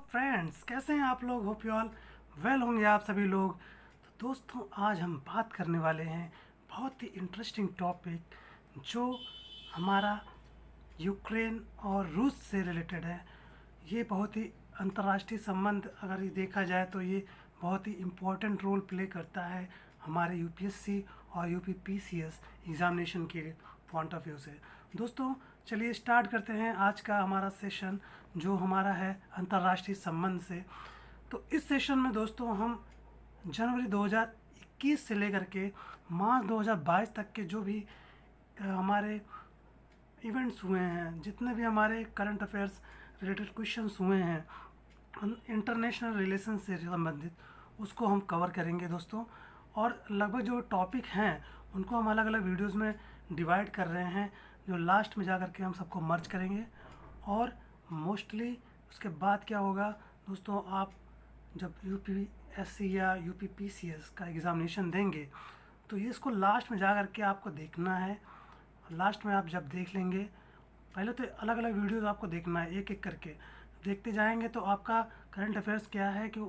Friends, कैसे हैं आप लोग। होप यू ऑल वेल होंगे आप सभी लोग। तो दोस्तों, आज हम बात करने वाले हैं बहुत ही इंटरेस्टिंग टॉपिक जो हमारा यूक्रेन और रूस से रिलेटेड है। ये बहुत ही अंतर्राष्ट्रीय संबंध अगर ये देखा जाए तो ये बहुत ही इम्पोर्टेंट रोल प्ले करता है हमारे यूपीएससी और यूपीपीसीएस एग्ज़ामिनेशन के पॉइंट ऑफ व्यू से। दोस्तों, चलिए स्टार्ट करते हैं आज का हमारा सेशन जो हमारा है अंतर्राष्ट्रीय संबंध से। तो इस सेशन में दोस्तों हम जनवरी 2021 से लेकर के मार्च 2022 तक के जो भी हमारे इवेंट्स हुए हैं, जितने भी हमारे करंट अफेयर्स रिलेटेड क्वेश्चंस हुए हैं इंटरनेशनल रिलेशन से संबंधित, उसको हम कवर करेंगे दोस्तों। और लगभग जो टॉपिक हैं उनको हम अलग अलग वीडियोस में डिवाइड कर रहे हैं, जो लास्ट में जा कर के हम सबको मर्ज करेंगे। और मोस्टली उसके बाद क्या होगा दोस्तों, आप जब यूपीएससी या यूपीपीसीएस का एग्ज़ामिनेशन देंगे तो ये इसको लास्ट में जा कर के आपको देखना है। लास्ट में आप जब देख लेंगे, पहले तो अलग अलग वीडियोस आपको देखना है, एक एक करके देखते जाएंगे तो आपका करंट अफेयर्स क्या है कि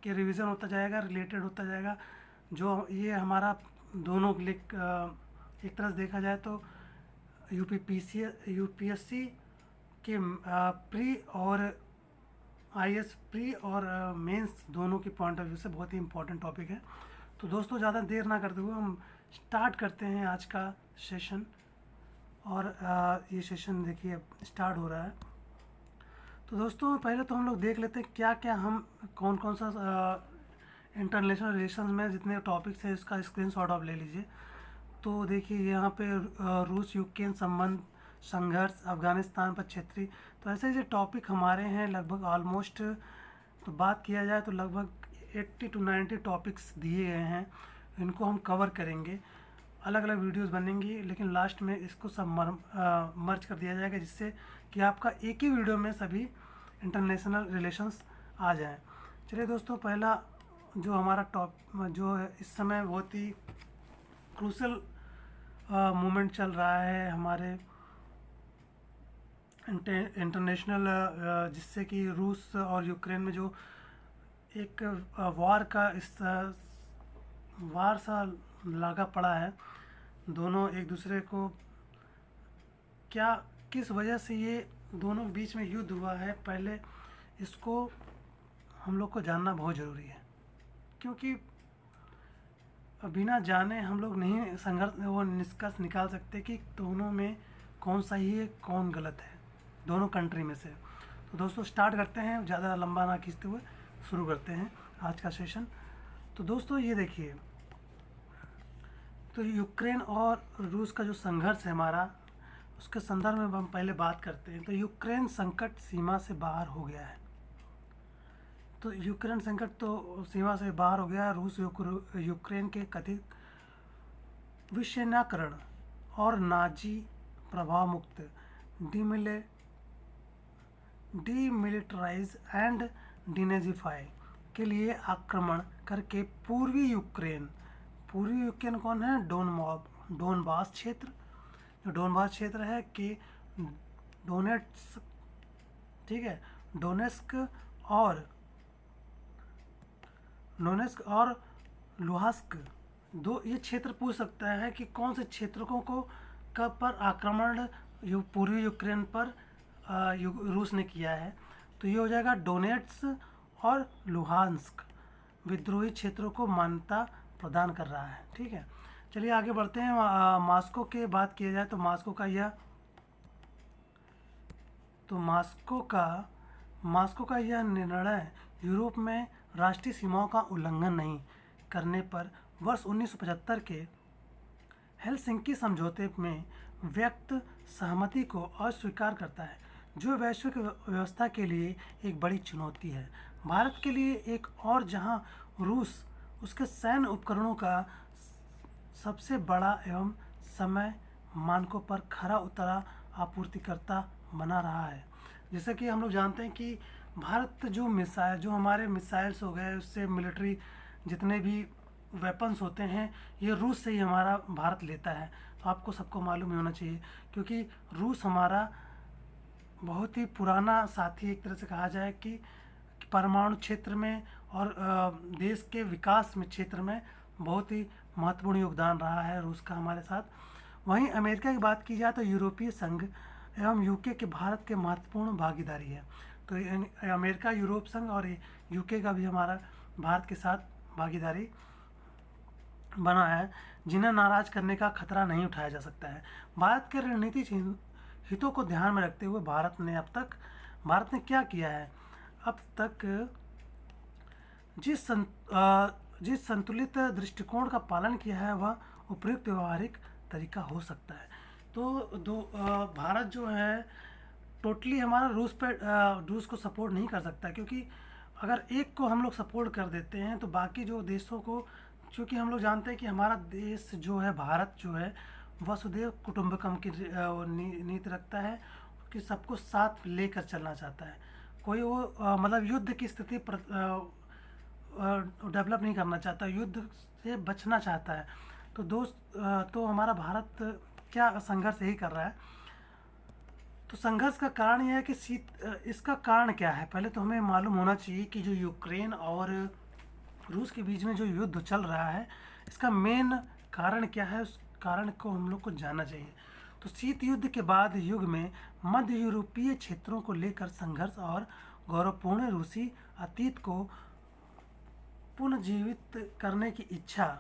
रिवीजन होता जाएगा, रिलेटेड होता जाएगा। जो ये हमारा दोनों एक तरह से देखा जाए तो यूपीएससी के प्री और आईएएस प्री और मेंस दोनों के पॉइंट ऑफ व्यू से बहुत ही इम्पोर्टेंट टॉपिक है। तो दोस्तों, ज़्यादा देर ना करते हुए हम स्टार्ट करते हैं आज का सेशन। और ये सेशन देखिए अब स्टार्ट हो रहा है। तो दोस्तों, पहले तो हम लोग देख लेते हैं क्या क्या हम कौन कौन सा इंटरनेशनल रिलेशंस में जितने टॉपिक्स हैं इसका स्क्रीनशॉट आप ले लीजिए। तो देखिए यहाँ पे रूस यूक्रेन संबंध, संघर्ष, अफगानिस्तान पर क्षेत्रीय, तो ऐसे जो टॉपिक हमारे हैं लगभग ऑलमोस्ट, तो बात किया जाए तो लगभग 80 to 90 टॉपिक्स दिए गए हैं। इनको हम कवर करेंगे, अलग अलग वीडियोस बनेंगी, लेकिन लास्ट में इसको सब मर्ज कर दिया जाएगा जिससे कि आपका एक ही वीडियो में सभी इंटरनेशनल रिलेशंस आ जाएं। चलिए दोस्तों, पहला जो हमारा जो है इस समय बहुत ही क्रूशल मूवमेंट चल रहा है हमारे इंटरनेशनल, जिससे कि रूस और यूक्रेन में जो एक वार का वार सा लगा पड़ा है। दोनों एक दूसरे को क्या किस वजह से ये दोनों के बीच में युद्ध हुआ है, पहले इसको हम लोग को जानना बहुत ज़रूरी है, क्योंकि बिना जाने हम लोग नहीं संघर्ष वो निष्कर्ष निकाल सकते कि दोनों में कौन सही है कौन गलत है, दोनों कंट्री में से। तो दोस्तों, स्टार्ट करते हैं, ज़्यादा लंबा ना खींचते हुए शुरू करते हैं आज का सेशन। तो दोस्तों, ये देखिए, तो यूक्रेन और रूस का जो संघर्ष है हमारा, उसके संदर्भ में हम पहले बात करते हैं। तो यूक्रेन संकट सीमा से बाहर हो गया है। तो यूक्रेन संकट तो सीमा से बाहर हो गया। रूस यूक्रेन के कथित विषैन्यकरण और नाजी प्रभाव मुक्त डीमिलिटराइज एंड डिनेजिफाई के लिए आक्रमण करके पूर्वी यूक्रेन कौन है, डोनबास क्षेत्र, जो डोनबास क्षेत्र है कि डोनेट्स, ठीक है, डोनेस्क और लुहास्क, दो ये क्षेत्र पूछ सकता है कि कौन से क्षेत्रों को कब पर आक्रमण पूर्वी यूक्रेन पर रूस ने किया है। तो ये हो जाएगा डोनेट्स और लुहांस्क विद्रोही क्षेत्रों को मान्यता प्रदान कर रहा है। ठीक है, चलिए आगे बढ़ते हैं। मॉस्को के बात किया जाए तो मॉस्को का यह निर्णय यूरोप में राष्ट्रीय सीमाओं का उल्लंघन नहीं करने पर वर्ष 1975 के हेलसिंकी समझौते में व्यक्त सहमति को अस्वीकार करता है, जो वैश्विक व्यवस्था के लिए एक बड़ी चुनौती है। भारत के लिए एक और, जहां रूस उसके सैन्य उपकरणों का सबसे बड़ा एवं समय मानकों पर खरा उतरा आपूर्तिकर्ता बना रहा है। जैसे कि हम लोग जानते हैं कि भारत जो हमारे मिसाइल्स हो गए, उससे मिलिट्री जितने भी वेपन्स होते हैं, ये रूस से ही हमारा भारत लेता है। तो आपको सबको मालूम ही होना चाहिए, क्योंकि रूस हमारा बहुत ही पुराना साथी एक तरह से कहा जाए कि परमाणु क्षेत्र में और देश के विकास में क्षेत्र में बहुत ही महत्वपूर्ण योगदान रहा है रूस का हमारे साथ। वहीं अमेरिका की बात की जाए तो यूरोपीय संघ एवं यूके के भारत के महत्वपूर्ण भागीदारी है। तो अमेरिका, यूरोप संघ और यूके का भी हमारा भारत के साथ भागीदारी बना है, जिन्हें नाराज करने का खतरा नहीं उठाया जा सकता है। भारत के रणनीतिक हितों को ध्यान में रखते हुए भारत ने क्या किया है अब तक, जिस संतुलित दृष्टिकोण का पालन किया है वह उपयुक्त व्यवहारिक तरीका हो सकता है। तो भारत जो है टोटली हमारा रूस को सपोर्ट नहीं कर सकता, क्योंकि अगर एक को हम लोग सपोर्ट कर देते हैं तो बाकी जो देशों को, क्योंकि हम लोग जानते हैं कि हमारा देश जो है, भारत जो है, वसुधैव कुटुंबकम की नीति रखता है कि सबको साथ लेकर चलना चाहता है। कोई वो मतलब युद्ध की स्थिति डेवलप नहीं करना चाहता, युद्ध से बचना चाहता है। तो तो हमारा भारत क्या संघर्ष यही कर रहा है। तो संघर्ष का कारण यह है कि इसका कारण क्या है, पहले तो हमें मालूम होना चाहिए कि जो यूक्रेन और रूस के बीच में जो युद्ध चल रहा है, इसका मेन कारण क्या है, उस कारण को हम लोग को जानना चाहिए। तो शीत युद्ध के बाद युग में मध्य यूरोपीय क्षेत्रों को लेकर संघर्ष और गौरवपूर्ण रूसी अतीत को पुनर्जीवित करने की इच्छा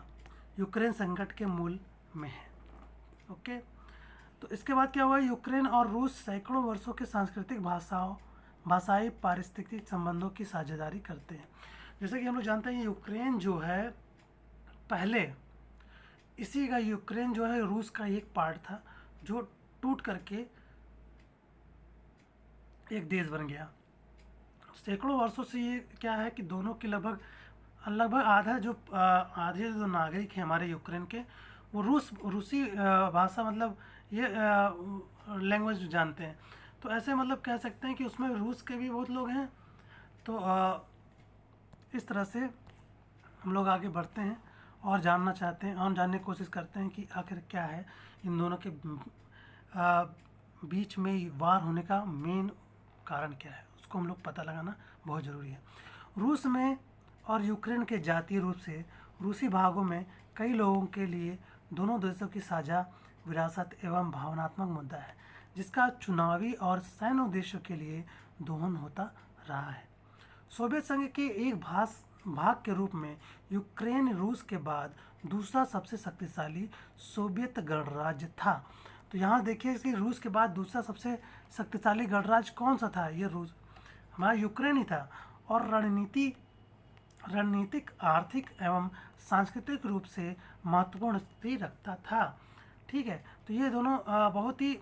यूक्रेन संकट के मूल में है। ओके, तो इसके बाद क्या हुआ, यूक्रेन और रूस सैकड़ों वर्षों के सांस्कृतिक भाषाई पारिस्थितिक संबंधों की साझेदारी करते हैं। जैसे कि हम लोग जानते हैं यूक्रेन जो है पहले यूक्रेन जो है रूस का एक पार्ट था, जो टूट करके एक देश बन गया। सैकड़ों वर्षों से ये क्या है कि दोनों की लगभग आधे जो नागरिक हैं हमारे यूक्रेन के, वो रूसी भाषा मतलब ये लैंग्वेज जानते हैं। तो ऐसे मतलब कह सकते हैं कि उसमें रूस के भी बहुत लोग हैं। तो इस तरह से हम लोग आगे बढ़ते हैं और जानना चाहते हैं और जानने की कोशिश करते हैं कि आखिर क्या है इन दोनों के बीच में वार होने का मेन कारण क्या है, उसको हम लोग पता लगाना बहुत ज़रूरी है। रूस में और यूक्रेन के जातीय रूप से रूसी भागों में कई लोगों के लिए दोनों देशों की साझा विरासत एवं भावनात्मक मुद्दा है, जिसका चुनावी और सैन्य उद्देश्यों के लिए दोहन होता रहा है। सोवियत संघ के एक भाग के रूप में यूक्रेन रूस के बाद दूसरा सबसे शक्तिशाली सोवियत गणराज्य था। तो यहाँ देखिए कि रूस के बाद दूसरा सबसे शक्तिशाली गणराज्य कौन सा था, ये रूस हमारा यूक्रेन ही था। और रणनीतिक, आर्थिक एवं सांस्कृतिक रूप से महत्वपूर्ण स्थिति रखता था। ठीक है, तो ये दोनों बहुत ही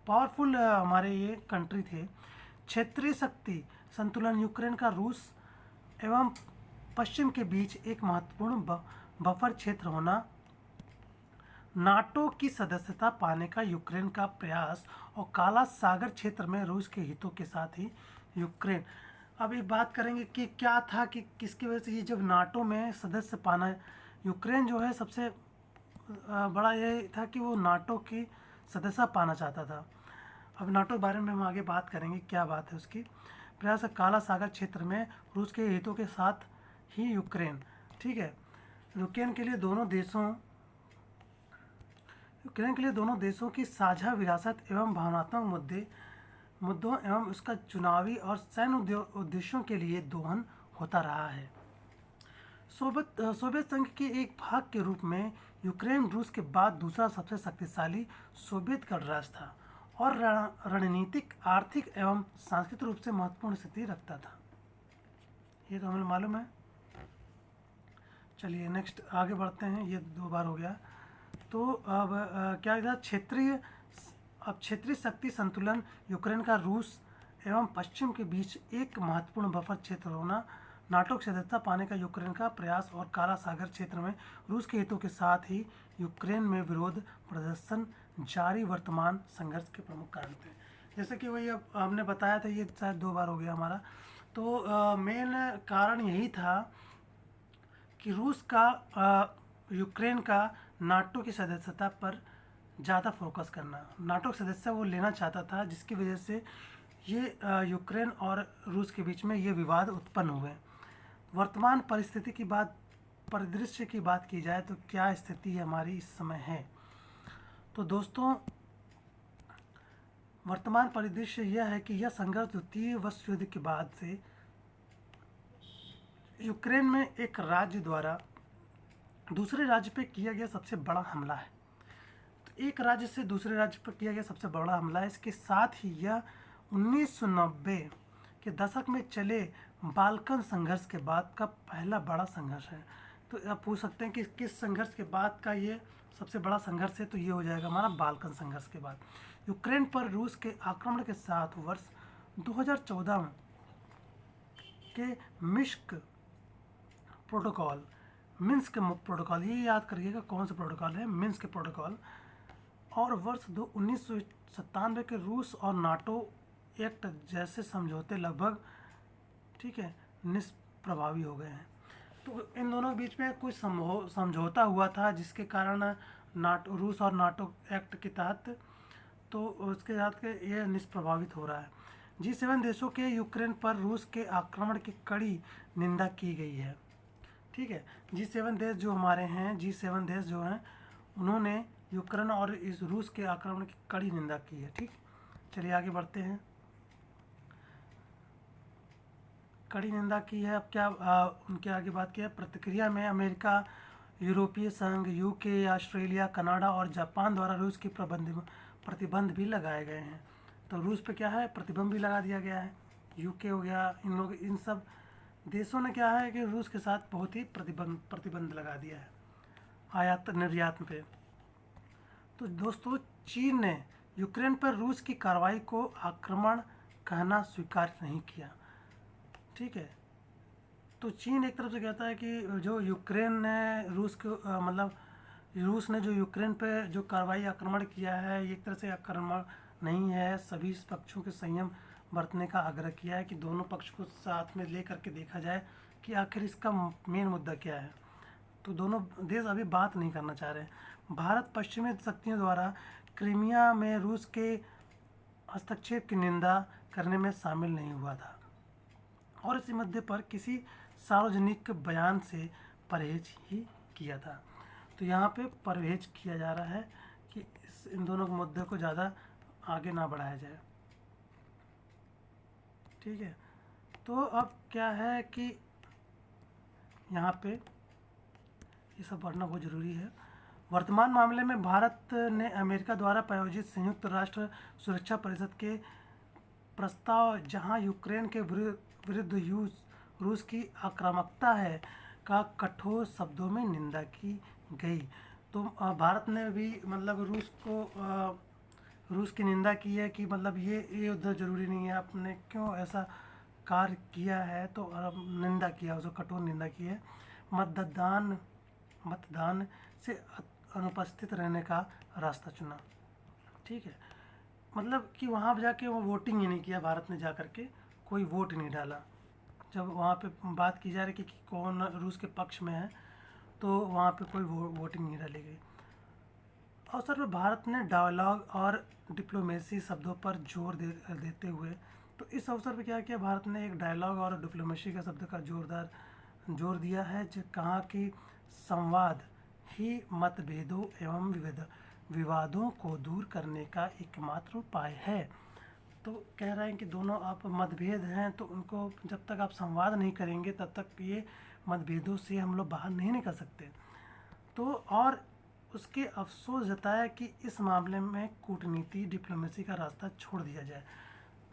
पावरफुल हमारे ये कंट्री थे। क्षेत्रीय शक्ति संतुलन यूक्रेन का रूस एवं पश्चिम के बीच एक महत्वपूर्ण बफर क्षेत्र होना, नाटो की सदस्यता पाने का यूक्रेन का प्रयास और काला सागर क्षेत्र में रूस के हितों के साथ ही यूक्रेन। अब एक बात करेंगे कि क्या था कि किसकी वजह से ये जब नाटो में सदस्य पाना, यूक्रेन जो है सबसे बड़ा ये था कि वो नाटो की सदस्यता पाना चाहता था। अब नाटो के बारे में हम आगे बात करेंगे, क्या बात है उसकी। प्रयास काला सागर क्षेत्र में रूस के हितों के साथ ही यूक्रेन। ठीक है, यूक्रेन के लिए दोनों देशों की साझा विरासत एवं भावनात्मक मुद्दों एवं उसका चुनावी और सैन्य उद्देश्यों के लिए दोहन होता रहा है। सोवियत संघ के एक भाग के रूप में यूक्रेन रूस के बाद दूसरा सबसे शक्तिशाली सोवियत गणराज्य था और रणनीतिक, आर्थिक एवं सांस्कृतिक रूप से महत्वपूर्ण स्थिति रखता था। ये तो हमें मालूम है। चलिए नेक्स्ट आगे बढ़ते हैं, ये 2 बार हो गया। तो अब क्या था, क्षेत्रीय शक्ति संतुलन यूक्रेन का रूस एवं पश्चिम के बीच एक महत्वपूर्ण बफर क्षेत्र होना, नाटो की सदस्यता पाने का यूक्रेन का प्रयास और काला सागर क्षेत्र में रूस के हितों के साथ ही यूक्रेन में विरोध प्रदर्शन जारी वर्तमान संघर्ष के प्रमुख कारण थे। जैसे कि वही अब हमने बताया था, ये शायद 2 बार हो गया हमारा। तो मेन कारण यही था कि रूस का यूक्रेन का नाटो की सदस्यता पर ज़्यादा फोकस करना, नाटो की सदस्यता वो लेना चाहता था, जिसकी वजह से ये यूक्रेन और रूस के बीच में ये विवाद उत्पन्न हुए। वर्तमान परिदृश्य की बात की जाए तो क्या स्थिति हमारी इस समय है। तो दोस्तों, वर्तमान परिदृश्य यह है कि यह संघर्ष द्वितीय विश्व युद्ध के बाद से यूक्रेन में एक राज्य द्वारा दूसरे राज्य पे किया गया सबसे बड़ा हमला है। तो एक राज्य से दूसरे राज्य पर किया गया सबसे बड़ा हमला है। इसके साथ ही यह 1990 के दशक में चले बाल्कन संघर्ष के बाद का पहला बड़ा संघर्ष है। तो आप पूछ सकते हैं कि किस संघर्ष के बाद का ये सबसे बड़ा संघर्ष है, तो ये हो जाएगा हमारा बाल्कन संघर्ष के बाद। यूक्रेन पर रूस के आक्रमण के साथ वर्ष 2014 के मिन्स्क प्रोटोकॉल, ये याद करिएगा कौन सा प्रोटोकॉल है, मिन्स्क प्रोटोकॉल, और वर्ष 1997 के रूस और नाटो एक्ट जैसे समझौते लगभग, ठीक है, निष्प्रभावी हो गए हैं। तो इन दोनों के बीच में कोई समझौता हुआ था जिसके कारण रूस और नाटो एक्ट के तहत, तो उसके तहत ये निष्प्रभावित हो रहा है। G7 देशों के यूक्रेन पर रूस के आक्रमण की कड़ी निंदा की गई है। ठीक है, G7 देश जो हमारे हैं, G7 देश जो हैं, उन्होंने यूक्रेन और इस रूस के आक्रमण की कड़ी निंदा की है। ठीक, चलिए आगे बढ़ते हैं। कड़ी निंदा की है। अब क्या उनके आगे बात की है। प्रतिक्रिया में अमेरिका, यूरोपीय संघ, यूके, ऑस्ट्रेलिया, कनाडा और जापान द्वारा रूस की प्रतिबंध भी लगाए गए हैं। तो रूस पे क्या है, प्रतिबंध भी लगा दिया गया है। यूके हो गया, इन सब देशों ने क्या है कि रूस के साथ बहुत ही प्रतिबंध लगा दिया है आयात निर्यात पे। तो दोस्तों, चीन ने यूक्रेन पर रूस की कार्रवाई को आक्रमण कहना स्वीकार नहीं किया। ठीक है, तो चीन एक तरफ से कहता है कि जो यूक्रेन ने रूस ने जो यूक्रेन पे जो कार्रवाई आक्रमण किया है, ये एक तरह से आक्रमण नहीं है, सभी पक्षों के संयम बरतने का आग्रह किया है कि दोनों पक्ष को साथ में ले करके देखा जाए कि आखिर इसका मेन मुद्दा क्या है। तो दोनों देश अभी बात नहीं करना चाह रहे हैं। भारत पश्चिमी शक्तियों द्वारा क्रीमिया में रूस के हस्तक्षेप की निंदा करने में शामिल नहीं हुआ था और इस मुद्दे पर किसी सार्वजनिक बयान से परहेज ही किया था। तो यहाँ पे परहेज किया जा रहा है कि इन दोनों के मुद्दे को ज़्यादा आगे ना बढ़ाया जाए। ठीक है, तो अब क्या है कि यहाँ पे ये सब पढ़ना बहुत ज़रूरी है। वर्तमान मामले में भारत ने अमेरिका द्वारा प्रायोजित संयुक्त राष्ट्र सुरक्षा परिषद के प्रस्ताव, जहां यूक्रेन के विरुद्ध रूस की आक्रामकता है, का कठोर शब्दों में निंदा की गई। तो भारत ने भी मतलब रूस की निंदा की है कि मतलब ये युद्ध जरूरी नहीं है, आपने क्यों ऐसा कार्य किया है, तो निंदा किया, उसको कठोर निंदा की है। मतदान से अनुपस्थित रहने का रास्ता चुना। ठीक है, मतलब कि वहाँ पर जाके वो वोटिंग ही नहीं किया, भारत ने जा करके कोई वोट नहीं डाला। जब वहाँ पे बात की जा रही कि कौन रूस के पक्ष में है, तो वहाँ पे कोई वोटिंग नहीं डाली गई। अवसर पर भारत ने डायलॉग और डिप्लोमेसी शब्दों पर देते हुए, तो इस अवसर पर क्या किया, भारत ने एक डायलॉग और डिप्लोमेसी का शब्द का जोर दिया है, जो कहा कि संवाद ही मतभेदों एवं विवादों को दूर करने का एकमात्र उपाय है। तो कह रहे हैं कि दोनों आप मतभेद हैं, तो उनको जब तक आप संवाद नहीं करेंगे तब तक ये मतभेदों से हम लोग बाहर नहीं निकल सकते। तो और उसके अफसोस जताया कि इस मामले में कूटनीति डिप्लोमेसी का रास्ता छोड़ दिया जाए।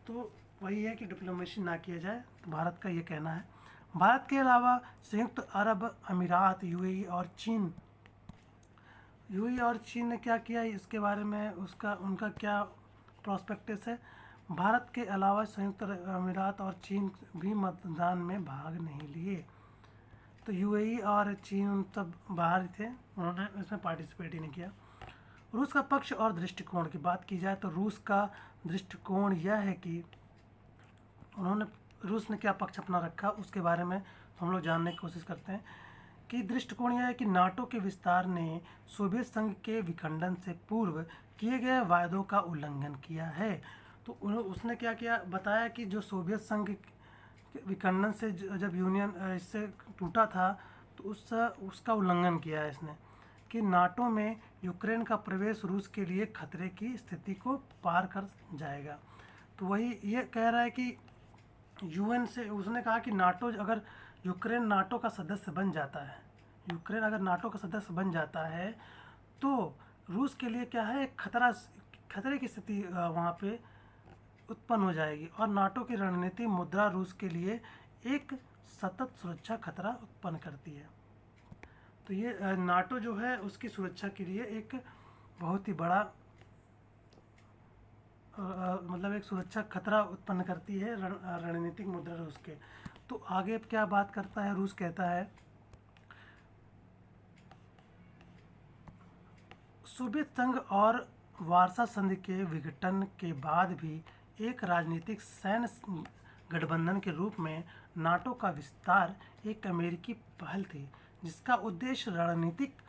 तो वही है कि डिप्लोमेसी ना किया जाए, तो भारत का ये कहना है। भारत के अलावा संयुक्त अरब अमीरात, यूएई और चीन ने क्या किया, इसके बारे में उनका क्या प्रोस्पेक्टस है। भारत के अलावा संयुक्त अमीरात और चीन भी मतदान में भाग नहीं लिए। तो यूएई और चीन सब बाहर थे, उन्होंने इसमें पार्टिसिपेट ही नहीं किया। रूस का पक्ष और दृष्टिकोण की बात की जाए तो रूस का दृष्टिकोण यह है कि रूस ने क्या पक्ष अपना रखा, उसके बारे में हम लोग जानने की कोशिश करते हैं। कि दृष्टिकोण यह है कि नाटो के विस्तार ने सोवियत संघ के विखंडन से पूर्व किए गए वायदों का उल्लंघन किया है। तो उसने क्या किया, बताया कि जो सोवियत संघ के विखंडन से जब यूनियन इससे टूटा था, तो उसका उल्लंघन किया है इसने, कि नाटो में यूक्रेन का प्रवेश रूस के लिए खतरे की स्थिति को पार कर जाएगा। तो वही ये कह रहा है कि यूएन से उसने कहा कि नाटो अगर यूक्रेन नाटो का सदस्य बन जाता है, यूक्रेन अगर नाटो का सदस्य बन जाता है तो रूस के लिए क्या है, खतरे की स्थिति वहाँ पे उत्पन्न हो जाएगी, और नाटो की रणनीति मुद्रा रूस के लिए एक सतत सुरक्षा खतरा उत्पन्न करती है। तो ये नाटो जो है उसकी सुरक्षा के लिए एक बहुत ही बड़ा मतलब एक सुरक्षा खतरा उत्पन्न करती है रणनीतिक मुद्रा रूस के। तो आगे क्या बात करता है, रूस कहता है सोवियत संघ और वार्सा संधि के विघटन के बाद भी एक राजनीतिक सैन्य गठबंधन के रूप में नाटो का विस्तार एक अमेरिकी पहल थी, जिसका उद्देश्य रणनीतिक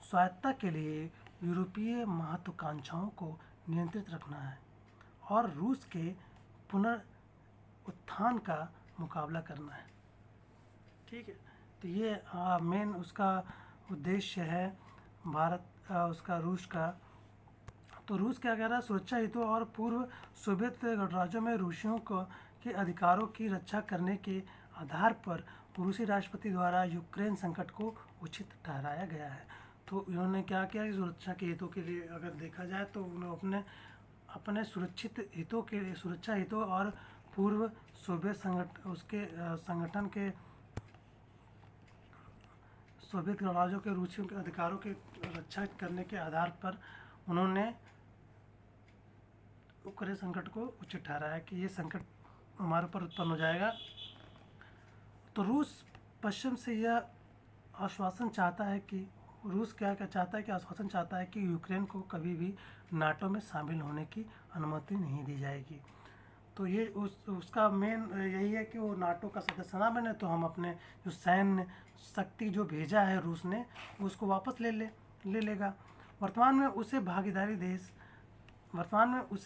स्वायत्तता के लिए यूरोपीय महत्वाकांक्षाओं को नियंत्रित रखना है और रूस के पुनरुत्थान का मुकाबला करना है। ठीक है, तो ये मेन उसका उद्देश्य है उसका रूस का। तो रूस क्या कह रहा है, सुरक्षा हितों और पूर्व सोवियत गणराज्यों में रूसियों के अधिकारों की रक्षा करने के आधार पर रूसी राष्ट्रपति द्वारा यूक्रेन संकट को उचित ठहराया गया है। तो इन्होंने क्या किया कि सुरक्षा के हितों के लिए अगर देखा जाए तो उन्होंने अपने सुरक्षा हितों और पूर्व सोवियत संगठन के सोवियत गणराज्यों के रूसियों के अधिकारों की रक्षा करने के आधार पर उन्होंने यूक्रेन संकट को उचित ठहराया कि ये संकट हमारे ऊपर उत्पन्न हो जाएगा। तो रूस पश्चिम से यह आश्वासन चाहता है कि आश्वासन चाहता है कि यूक्रेन को कभी भी नाटो में शामिल होने की अनुमति नहीं दी जाएगी। तो ये उसका मेन यही है कि वो नाटो का सदस्य ना बने, तो हम अपने जो सैन्य शक्ति जो भेजा है रूस ने उसको वापस ले लेगा। वर्तमान में उसे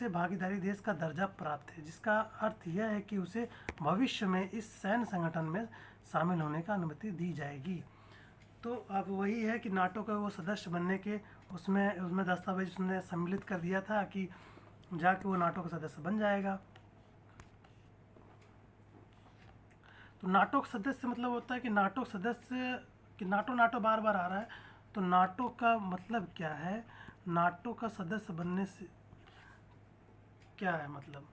भागीदारी देश का दर्जा प्राप्त है, जिसका अर्थ यह है कि उसे भविष्य में इस सैन्य संगठन में शामिल होने का अनुमति दी जाएगी। तो अब वही है कि नाटो का वो सदस्य बनने के उसमें दस्तावेज उसने सम्मिलित कर दिया था कि जाके वो नाटो का सदस्य बन जाएगा। तो नाटो का सदस्य मतलब होता है कि नाटो बार बार आ रहा है, तो नाटो का मतलब क्या है, नाटो का सदस्य बनने से क्या है मतलब।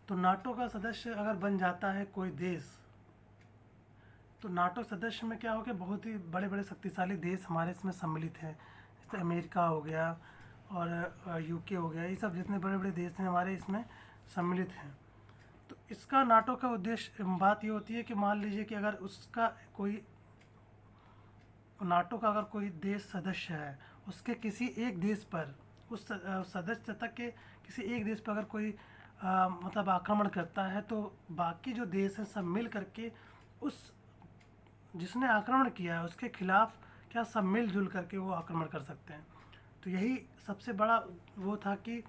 तो नाटो का सदस्य अगर बन जाता है कोई देश, तो नाटो सदस्य में क्या हो गया, बहुत ही बड़े बड़े शक्तिशाली देश हमारे इसमें सम्मिलित हैं, जैसे अमेरिका हो गया और यूके हो गया, ये सब जितने बड़े बड़े देश हैं हमारे इसमें सम्मिलित हैं। तो इसका नाटो का उद्देश्य बात ये होती है कि मान लीजिए कि अगर नाटो का अगर कोई देश सदस्य है, उसके किसी एक देश पर उस सदस्यता के किसी एक देश पर अगर कोई मतलब आक्रमण करता है, तो बाकी जो देश हैं सब मिल करके उस जिसने आक्रमण किया है उसके खिलाफ क्या सब मिलजुल करके वो आक्रमण कर सकते हैं। तो यही सबसे बड़ा वो था कि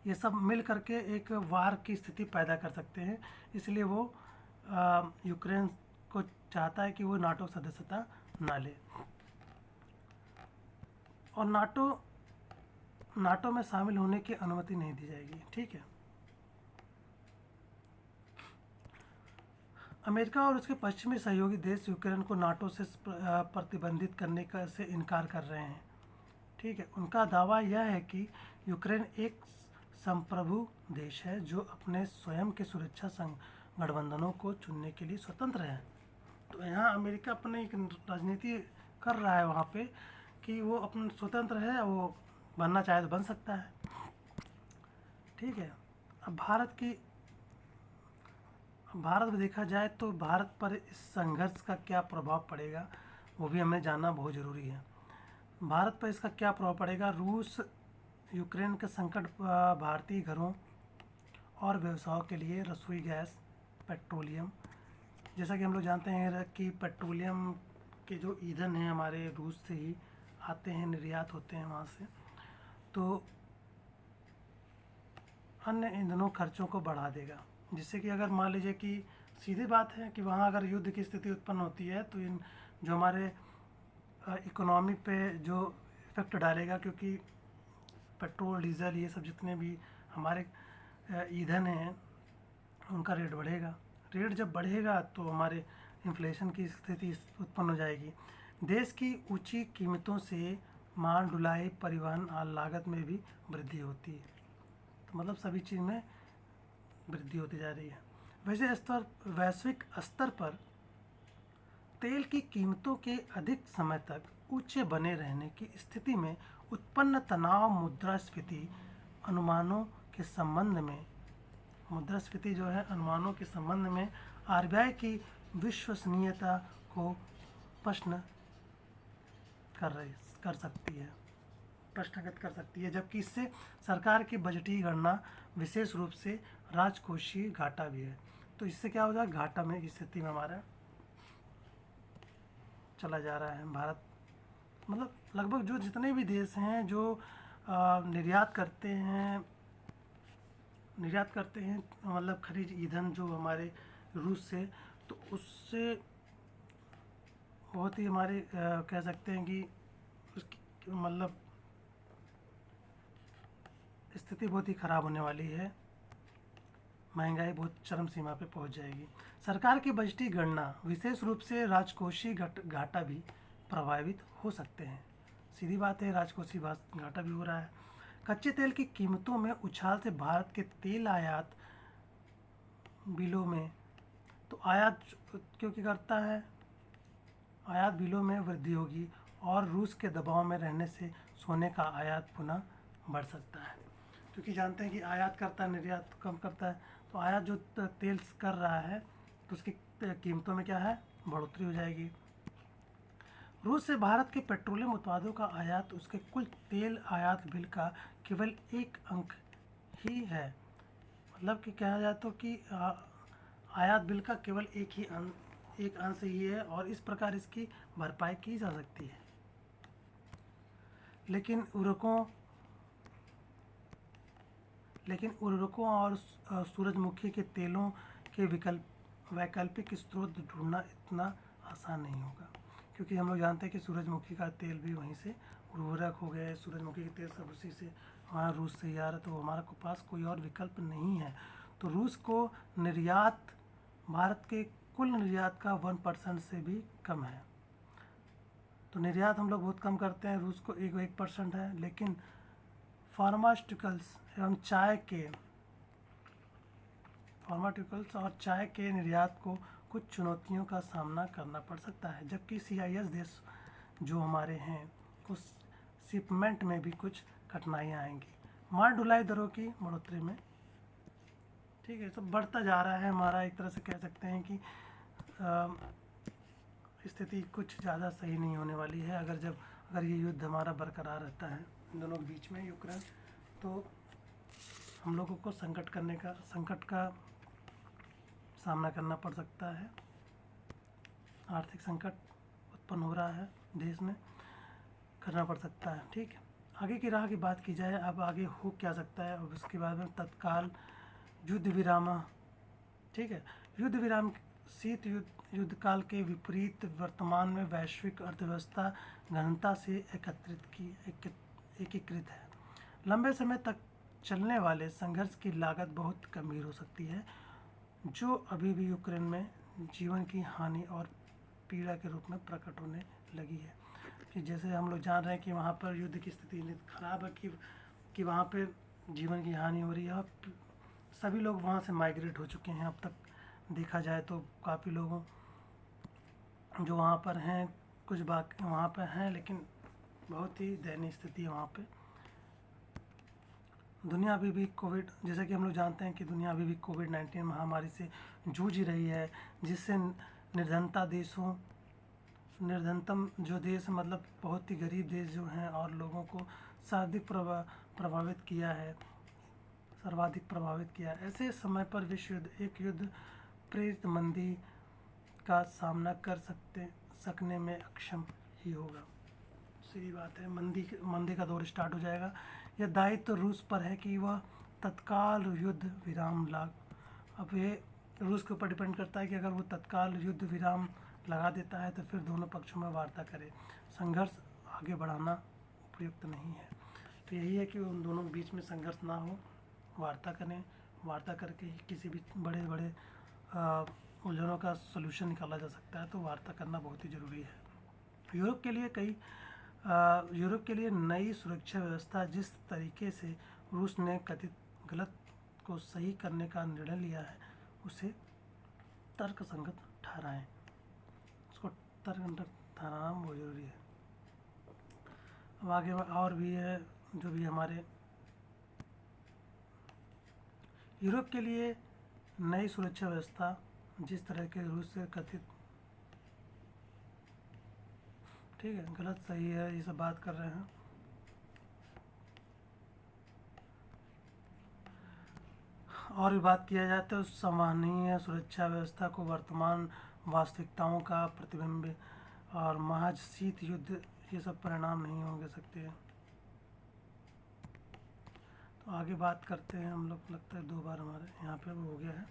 ये सब मिल करके एक वार की स्थिति पैदा कर सकते हैं, इसलिए वो यूक्रेन को चाहता है कि वो नाटो सदस्यता ना ले और नाटो में शामिल होने की अनुमति नहीं दी जाएगी। ठीक है, अमेरिका और उसके पश्चिमी सहयोगी देश यूक्रेन को नाटो से प्रतिबंधित करने का से इनकार कर रहे हैं। ठीक है, उनका दावा यह है कि यूक्रेन एक संप्रभु देश है जो अपने स्वयं के सुरक्षा गठबंधनों को चुनने के लिए स्वतंत्र है। तो यहाँ अमेरिका अपनी एक राजनीति कर रहा है वहाँ पे कि वो अपना स्वतंत्र है, वो बनना चाहे तो बन सकता है। ठीक है, अब भारत में देखा जाए तो भारत पर इस संघर्ष का क्या प्रभाव पड़ेगा वो भी हमें जानना बहुत ज़रूरी है। भारत पर इसका क्या प्रभाव पड़ेगा, रूस यूक्रेन का संकट भारतीय घरों और व्यवसायों के लिए रसोई गैस, पेट्रोलियम, जैसा कि हम लोग जानते हैं कि पेट्रोलियम के जो ईंधन हैं हमारे रूस से ही आते हैं, निर्यात होते हैं वहाँ से। तो अन्य ईंधनों खर्चों को बढ़ा देगा, जिससे कि अगर मान लीजिए कि सीधी बात है कि वहाँ अगर युद्ध की स्थिति उत्पन्न होती है तो इन जो हमारे इकोनॉमी पे जो इफ़ेक्ट डालेगा, क्योंकि पेट्रोल डीज़ल ये सब जितने भी हमारे ईंधन हैं उनका रेट बढ़ेगा। रेट जब बढ़ेगा तो हमारे इन्फ्लेशन की स्थिति उत्पन्न हो जाएगी। देश की ऊंची कीमतों से माल ढुलाई परिवहन और लागत में भी वृद्धि होती है। तो मतलब सभी चीज़ में वृद्धि होती जा रही है। वैश्विक स्तर पर तेल की कीमतों के अधिक समय तक ऊंचे बने रहने की स्थिति में उत्पन्न तनाव मुद्रास्फीति अनुमानों के संबंध में मुद्रास्फीति जो है अनुमानों के संबंध में आरबीआई की विश्वसनीयता को प्रश्न कर सकती है, प्रश्नगत कर सकती है, जबकि इससे सरकार की बजटीय गणना विशेष रूप से राजकोषीय घाटा भी है। तो इससे क्या हो जाएगा, घाटा में की स्थिति में हमारा चला जा रहा है भारत। मतलब लगभग जो जितने भी देश हैं जो निर्यात करते हैं मतलब खनिज ईंधन जो हमारे रूस से, तो उससे बहुत ही हमारे कह सकते हैं कि उसकी मतलब स्थिति बहुत ही ख़राब होने वाली है। महंगाई बहुत चरम सीमा पे पहुंच जाएगी। सरकार की बजटीय गणना विशेष रूप से राजकोषीय घाटा भी प्रभावित हो सकते हैं। सीधी बात है, राजकोषीय घाटा भी हो रहा है। कच्चे तेल की कीमतों में उछाल से भारत के तेल आयात बिलों में तो आयात क्योंकि करता है, आयात बिलों में वृद्धि होगी और रूस के दबाव में रहने से सोने का आयात पुनः बढ़ सकता है, क्योंकि जानते हैं कि आयात करता है निर्यात कम करता है, तो आयात जो तेल कर रहा है तो उसकी कीमतों में क्या है, बढ़ोतरी हो जाएगी। रूस से भारत के पेट्रोलियम उत्पादों का आयात उसके कुल तेल आयात बिल का केवल एक अंक ही है। मतलब कि कहा जाए तो कि आयात बिल का केवल एक अंश ही है और इस प्रकार इसकी भरपाई की जा सकती है। लेकिन उर्वरकों और सूरजमुखी के तेलों के वैकल्पिक स्रोत ढूंढना इतना आसान नहीं होगा, क्योंकि हम लोग जानते हैं कि सूरजमुखी का तेल भी वहीं से उर्वरक हो गए, सूरजमुखी के तेल सब उसी से वहाँ रूस से ही आ रहा, तो हमारे पास कोई और विकल्प नहीं है। तो रूस को निर्यात भारत के कुल निर्यात का 1% से भी कम है। तो निर्यात हम लोग बहुत कम करते हैं, रूस को 1% है। लेकिन फार्मास्यूटिकल्स और चाय के निर्यात को कुछ चुनौतियों का सामना करना पड़ सकता है, जबकि CIS देश जो हमारे हैं उस शिपमेंट में भी कुछ कठिनाइयाँ आएंगी। माल ढुलाई दरों की बढ़ोतरी में, ठीक है, तो बढ़ता जा रहा है हमारा, एक तरह से कह सकते हैं कि स्थिति कुछ ज़्यादा सही नहीं होने वाली है। अगर ये युद्ध हमारा बरकरार रहता है इन दोनों के बीच में यूक्रेन, तो हम लोगों को संकट का सामना करना पड़ सकता है। आर्थिक संकट उत्पन्न हो रहा है देश में, करना पड़ सकता है। ठीक है, आगे की राह की बात की जाए, अब आगे हो क्या सकता है, और उसके बाद में तत्काल युद्ध विराम। ठीक है, युद्ध विराम शीत युद्ध काल के विपरीत वर्तमान में वैश्विक अर्थव्यवस्था घनता से एकीकृत है। लंबे समय तक चलने वाले संघर्ष की लागत बहुत गंभीर हो सकती है, जो अभी भी यूक्रेन में जीवन की हानि और पीड़ा के रूप में प्रकट होने लगी है। कि जैसे हम लोग जान रहे हैं कि वहाँ पर युद्ध की स्थिति इतनी खराब है कि वहाँ पे जीवन की हानि हो रही है और सभी लोग वहाँ से माइग्रेट हो चुके हैं। अब तक देखा जाए तो काफ़ी लोगों जो वहाँ पर हैं, कुछ बाकी वहाँ पर हैं, लेकिन बहुत ही दयनीय स्थिति है वहाँ पे। दुनिया अभी भी जैसे कि हम लोग जानते हैं कि दुनिया अभी भी कोविड-19 महामारी से जूझ रही है, जिससे निर्धनतम जो देश, मतलब बहुत ही गरीब देश जो हैं और लोगों को सर्वाधिक प्रभावित किया है। ऐसे समय पर विश्व एक युद्ध प्रेरित मंदी का सामना कर सकने में अक्षम ही होगा। सीधी बात है, मंदी का दौर स्टार्ट हो जाएगा। यह दायित्व रूस पर है कि वह तत्काल युद्ध विराम अब ये रूस के ऊपर डिपेंड करता है कि अगर वो तत्काल युद्ध विराम लगा देता है तो फिर दोनों पक्षों में वार्ता करे। संघर्ष आगे बढ़ाना उपयुक्त नहीं है। तो यही है कि उन दोनों के बीच में संघर्ष ना हो, वार्ता करें। वार्ता करके ही किसी भी बड़े बड़े उलझनों का सलूशन निकाला जा सकता है। तो वार्ता करना बहुत ही ज़रूरी है। यूरोप के लिए नई सुरक्षा व्यवस्था जिस तरीके से रूस ने कथित गलत को सही करने का निर्णय लिया है उसे तर्कसंगत ठहराएं। उसको तर्कसंगत ठहराना बहुत ज़रूरी है। अब आगे और भी है जो भी हमारे यूरोप के लिए नई सुरक्षा व्यवस्था जिस तरह के रूस से कथित, ठीक है, गलत सही है, ये सब बात कर रहे हैं। और भी बात किया जाए तो संवहनीय सुरक्षा व्यवस्था को वर्तमान वास्तविकताओं का प्रतिबिंब और महज शीत युद्ध ये सब परिणाम नहीं हो सकते हैं। तो आगे बात करते हैं हम लोग। लगता है 2 बार हमारे यहाँ पे वो हो गया है।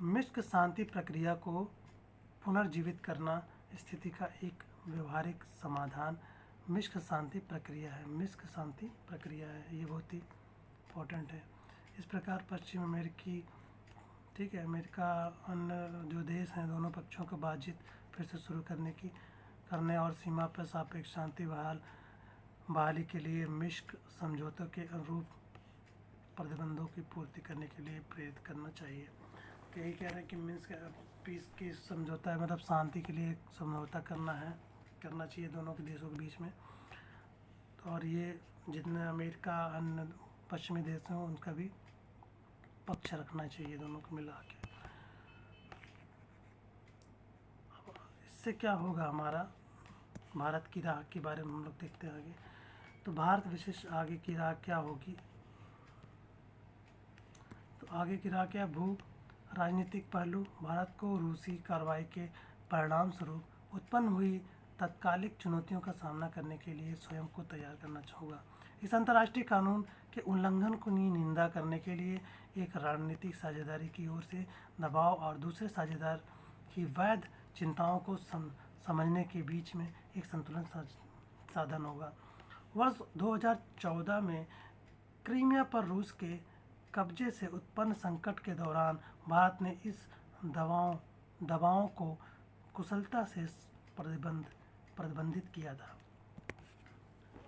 मिन्स्क शांति प्रक्रिया को पुनर्जीवित करना स्थिति का एक व्यवहारिक समाधान मिन्स्क शांति प्रक्रिया है। मिन्स्क शांति प्रक्रिया है, ये बहुत ही इम्पोर्टेंट है। इस प्रकार पश्चिम अमेरिकी, ठीक है, अमेरिका अन्य जो देश हैं दोनों पक्षों को बातचीत फिर से शुरू करने और सीमा पर सापेक्ष शांति बहाली के लिए मिन्स्क समझौतों के अनुरूप प्रतिबंधों की पूर्ति करने के लिए प्रेरित करना चाहिए। तो यही कह रहे हैं कि मिन्स्क पीस की समझौता है, मतलब शांति के लिए समझौता करना चाहिए दोनों के देशों के बीच में। तो और ये जितने अमेरिका अन्य पश्चिमी देश हैं उनका भी पक्ष रखना चाहिए दोनों को मिला के। इससे क्या होगा, हमारा भारत की राह के बारे में हम लोग देखते हैं आगे। तो भारत विशेष आगे की राह क्या होगी? तो आगे की राह क्या? भू राजनीतिक पहलू। भारत को रूसी कार्रवाई के परिणाम स्वरूप उत्पन्न हुई तात्कालिक चुनौतियों का सामना करने के लिए स्वयं को तैयार करना होगा। इस अंतर्राष्ट्रीय कानून के उल्लंघन की निंदा करने के लिए एक रणनीतिक साझेदारी की ओर से दबाव और दूसरे साझेदार की वैध चिंताओं को समझने के बीच में एक संतुलन साधन होगा। वर्ष 2014 में क्रीमिया पर रूस के कब्जे से उत्पन्न संकट के दौरान भारत ने इस दबावों को कुशलता से प्रतिबंधित किया था।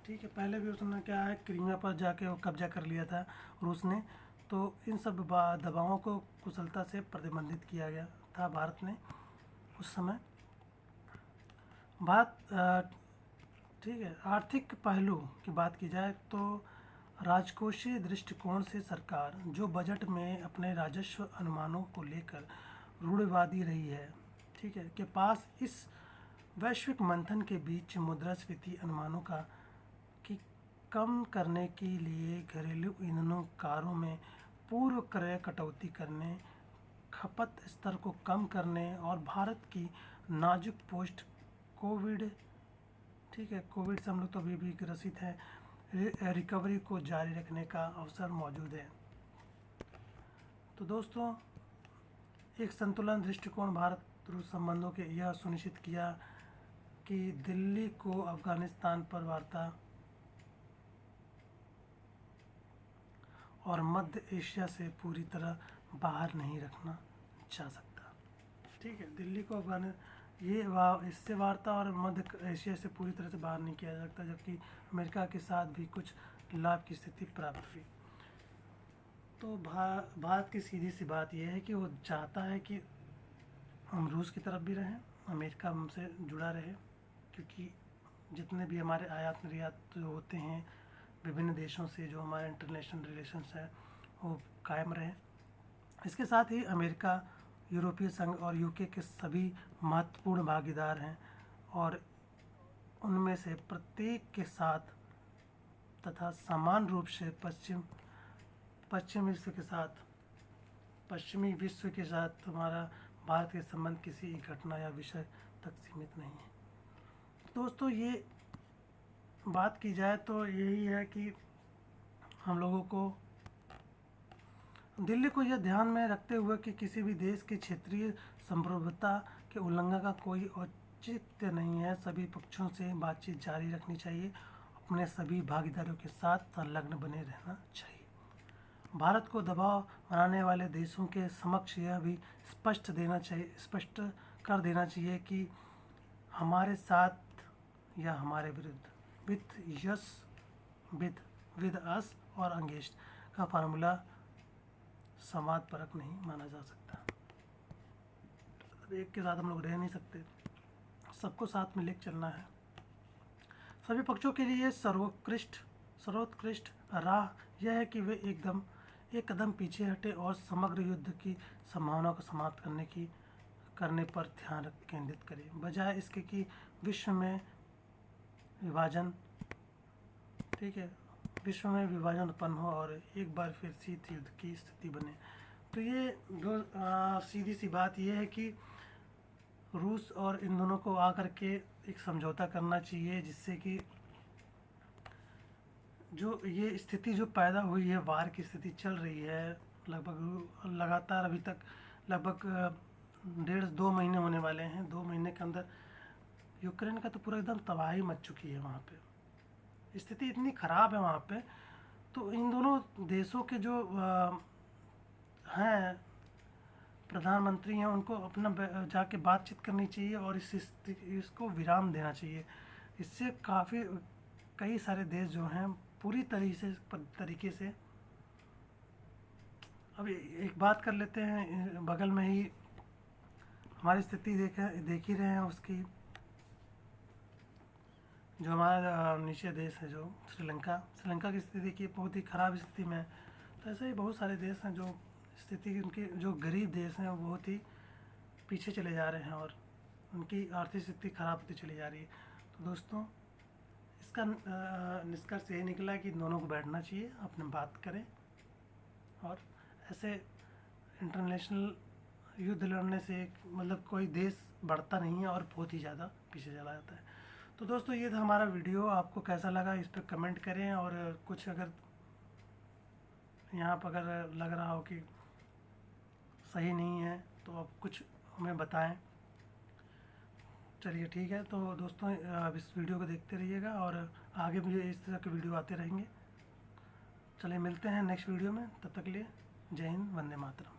ठीक है, पहले भी उसने क्या है, क्रीमिया पर जाके वो कब्जा कर लिया था रूस ने। तो इन सब दबावों को कुशलता से प्रतिबंधित किया गया था भारत ने उस समय। ठीक है, आर्थिक पहलू की बात की जाए तो राजकोषीय दृष्टिकोण से सरकार जो बजट में अपने राजस्व अनुमानों को लेकर रूढ़िवादी रही है, ठीक है, के पास इस वैश्विक मंथन के बीच मुद्रास्फीति अनुमानों की कम करने के लिए घरेलू ईंधनों कारों में पूर्व क्रय कटौती करने, खपत स्तर को कम करने और भारत की नाजुक पोस्ट कोविड, ठीक है, कोविड से हम लोग तो अभी भी ग्रसित है, रिकवरी को जारी रखने का अवसर मौजूद है। तो दोस्तों, एक संतुलन दृष्टिकोण भारत रूस संबंधों के यह सुनिश्चित किया कि दिल्ली को अफगानिस्तान पर वार्ता और मध्य एशिया से पूरी तरह बाहर नहीं रखना जा सकता। ठीक है, दिल्ली को इससे वार्ता और मध्य एशिया से पूरी तरह से बाहर नहीं किया जा सकता, जबकि अमेरिका के साथ भी कुछ लाभ की स्थिति प्राप्त हुई। तो भारत की सीधी सी बात यह है कि वो चाहता है कि हम रूस की तरफ भी रहें, अमेरिका हमसे जुड़ा रहे, क्योंकि जितने भी हमारे आयात निर्यात जो होते हैं विभिन्न देशों से, जो हमारे इंटरनेशनल रिलेशंस हैं वो कायम रहें। इसके साथ ही अमेरिका, यूरोपीय संघ और यूके के सभी महत्वपूर्ण भागीदार हैं और उनमें से प्रत्येक के साथ तथा समान रूप से पश्चिमी विश्व के साथ हमारा भारत के संबंध किसी घटना या विषय तक सीमित नहीं है। दोस्तों, ये बात की जाए तो यही है कि हम लोगों को दिल्ली को यह ध्यान में रखते हुए कि किसी भी देश की क्षेत्रीय संप्रभुता के उल्लंघन का कोई औचित्य नहीं है, सभी पक्षों से बातचीत जारी रखनी चाहिए, अपने सभी भागीदारों के साथ संलग्न बने रहना चाहिए। भारत को दबाव बनाने वाले देशों के समक्ष यह भी स्पष्ट कर देना चाहिए कि हमारे साथ या हमारे विरुद्ध, विथ यस विद अस और अगेंस्ट का फार्मूला संवाद परक नहीं माना जा सकता। एक के साथ हम लोग रह नहीं सकते, सबको साथ में लेकर चलना है। सभी पक्षों के लिए सर्वोत्कृष्ट राह यह है कि वे एक कदम पीछे हटे और समग्र युद्ध की संभावना को समाप्त करने पर ध्यान केंद्रित करें, बजाय इसके कि विश्व में विभाजन उत्पन्न हो और एक बार फिर शीत युद्ध की स्थिति बने। तो ये सीधी सी बात ये है कि रूस और इन दोनों को आकर के एक समझौता करना चाहिए, जिससे कि जो ये स्थिति जो पैदा हुई है, वार की स्थिति चल रही है लगभग लगातार, अभी तक लगभग 1.5-2 महीने होने वाले हैं। 2 महीने के अंदर यूक्रेन का तो पूरा एकदम तबाही मच चुकी है, वहाँ पे स्थिति इतनी ख़राब है वहाँ पे। तो इन दोनों देशों के जो हैं प्रधानमंत्री हैं, उनको अपना जाके बातचीत करनी चाहिए और इसको विराम देना चाहिए। इससे कई सारे देश जो हैं पूरी तरीके से अब एक बात कर लेते हैं, बगल में ही हमारी स्थिति देख ही रहे हैं उसकी, जो हमारा नीचे देश है जो श्रीलंका की स्थिति देखिए, बहुत ही ख़राब स्थिति में है। तो ऐसे ही बहुत सारे देश हैं जो स्थिति, उनके जो गरीब देश हैं वो बहुत ही पीछे चले जा रहे हैं और उनकी आर्थिक स्थिति ख़राब होती चली जा रही है। तो दोस्तों, इसका निष्कर्ष यही निकला कि दोनों को बैठना चाहिए, अपने बात करें, और ऐसे इंटरनेशनल युद्ध लड़ने से मतलब कोई देश बढ़ता नहीं है और बहुत ही ज़्यादा पीछे चला जाता है। तो दोस्तों, ये था हमारा वीडियो, आपको कैसा लगा इस पर कमेंट करें, और कुछ अगर यहाँ पर अगर लग रहा हो कि सही नहीं है तो आप कुछ हमें बताएं। चलिए ठीक है, तो दोस्तों आप इस वीडियो को देखते रहिएगा और आगे भी इस तरह के वीडियो आते रहेंगे। चलिए मिलते हैं नेक्स्ट वीडियो में, तब तक के लिए जय हिंद, वंदे मातरम।